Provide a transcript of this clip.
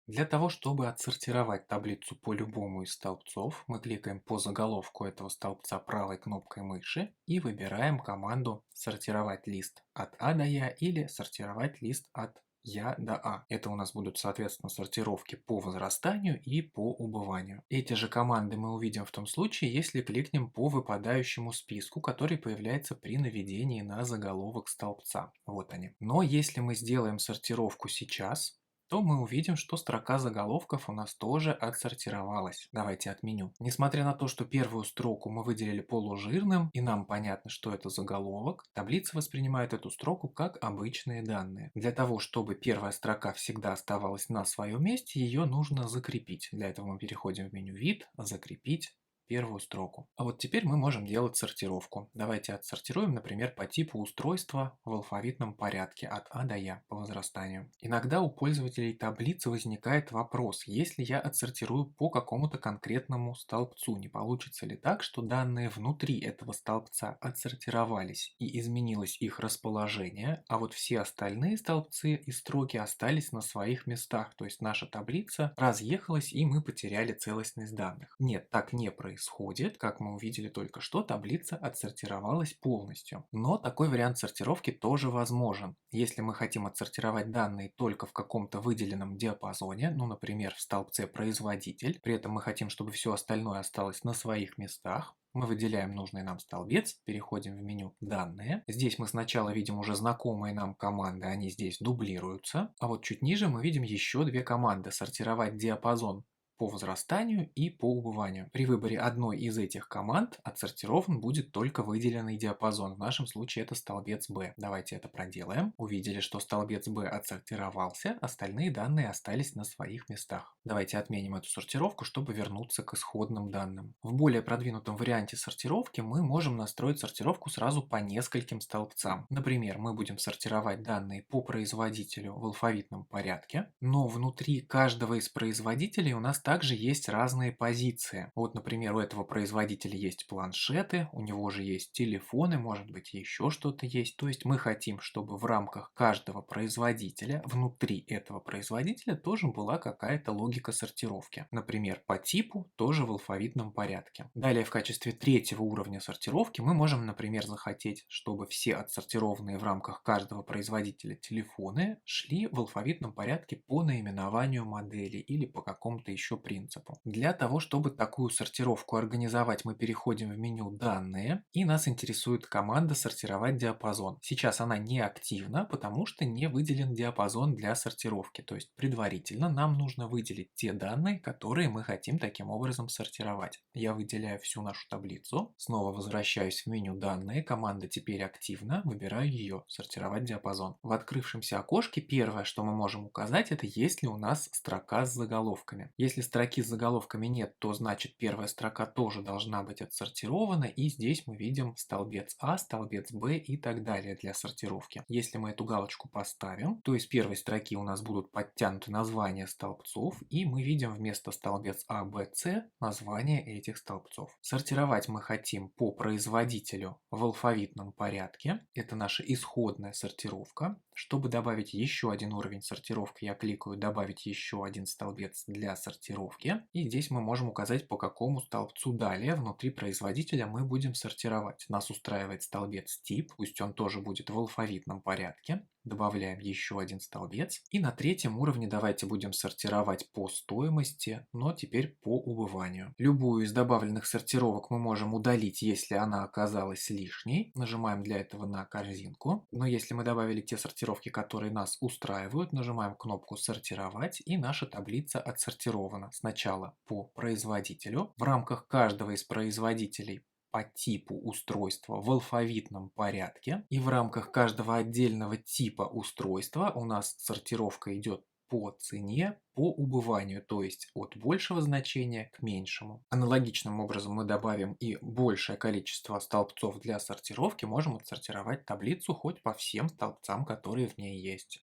Для того, чтобы отсортировать таблицу по любому из столбцов, мы кликаем по заголовку этого столбца правой кнопкой мыши и выбираем команду «Сортировать лист от А до Я» или «Сортировать лист от Я до А». Это у нас будут, соответственно, сортировки по возрастанию и по убыванию. Эти же команды мы увидим в том случае, если кликнем по выпадающему списку, который появляется при наведении на заголовок столбца. Вот они. Но если мы сделаем сортировку сейчас, то мы увидим, что строка заголовков у нас тоже отсортировалась. Давайте отменю. Несмотря на то, что первую строку мы выделили полужирным и нам понятно, что это заголовок, таблица воспринимает эту строку как обычные данные. Для того, чтобы первая строка всегда оставалась на своем месте, ее нужно закрепить. Для этого мы переходим в меню «Вид», «Закрепить», первую строку. А вот теперь мы можем делать сортировку. Давайте отсортируем, например, по типу устройства в алфавитном порядке от А до Я по возрастанию. Иногда у пользователей таблицы возникает вопрос, если я отсортирую по какому-то конкретному столбцу, не получится ли так, что данные внутри этого столбца отсортировались и изменилось их расположение, а вот все остальные столбцы и строки остались на своих местах, то есть наша таблица разъехалась и мы потеряли целостность данных. Нет, так не происходит. Как мы увидели только что, таблица отсортировалась полностью. Но такой вариант сортировки тоже возможен. Если мы хотим отсортировать данные только в каком-то выделенном диапазоне, ну, например, в столбце «Производитель», при этом мы хотим, чтобы все остальное осталось на своих местах, мы выделяем нужный нам столбец, переходим в меню «Данные». Здесь мы сначала видим уже знакомые нам команды, они здесь дублируются. А вот чуть ниже мы видим еще две команды: сортировать диапазон по возрастанию и по убыванию. При выборе одной из этих команд отсортирован будет только выделенный диапазон. В нашем случае это столбец B. Давайте это проделаем. Увидели, что столбец B отсортировался, остальные данные остались на своих местах. Давайте отменим эту сортировку, чтобы вернуться к исходным данным. В более продвинутом варианте сортировки мы можем настроить сортировку сразу по нескольким столбцам. Например, мы будем сортировать данные по производителю в алфавитном порядке, но внутри каждого из производителей у нас также есть разные позиции. Вот, например, у этого производителя есть планшеты, у него же есть телефоны, может быть, еще что-то есть. То есть мы хотим, чтобы в рамках каждого производителя, внутри этого производителя тоже была какая-то логика сортировки. Например, по типу тоже в алфавитном порядке. Далее, в качестве третьего уровня сортировки мы можем, например, захотеть, чтобы все отсортированные в рамках каждого производителя телефоны шли в алфавитном порядке по наименованию модели или по какому-то еще принципу. Для того, чтобы такую сортировку организовать, мы переходим в меню «Данные», и нас интересует команда «Сортировать диапазон». Сейчас она не активна, потому что не выделен диапазон для сортировки, то есть предварительно нам нужно выделить те данные, которые мы хотим таким образом сортировать. Я выделяю всю нашу таблицу, снова возвращаюсь в меню «Данные», команда теперь активна, выбираю ее «Сортировать диапазон». В открывшемся окошке первое, что мы можем указать, это есть ли у нас строка с заголовками. Если строки с заголовками нет, то значит первая строка тоже должна быть отсортирована, и здесь мы видим столбец А, столбец Б и так далее для сортировки. Если мы эту галочку поставим, то из первой строки у нас будут подтянуты названия столбцов, и мы видим вместо столбец А, Б, С название этих столбцов. Сортировать мы хотим по производителю в алфавитном порядке. Это наша исходная сортировка. Чтобы добавить еще один уровень сортировки, я кликаю «Добавить еще один столбец для сортировки». И здесь мы можем указать, по какому столбцу далее внутри производителя мы будем сортировать. Нас устраивает столбец тип, пусть он тоже будет в алфавитном порядке. Добавляем еще один столбец. И на третьем уровне давайте будем сортировать по стоимости, но теперь по убыванию. Любую из добавленных сортировок мы можем удалить, если она оказалась лишней. Нажимаем для этого на корзинку. Но если мы добавили те сортировки, которые нас устраивают, нажимаем кнопку «Сортировать», и наша таблица отсортирована. Сначала по производителю. В рамках каждого из производителей по типу устройства в алфавитном порядке. И в рамках каждого отдельного типа устройства у нас сортировка идет по цене, по убыванию, то есть от большего значения к меньшему. Аналогичным образом мы добавим и большее количество столбцов для сортировки, можем отсортировать таблицу хоть по всем столбцам, которые в ней есть.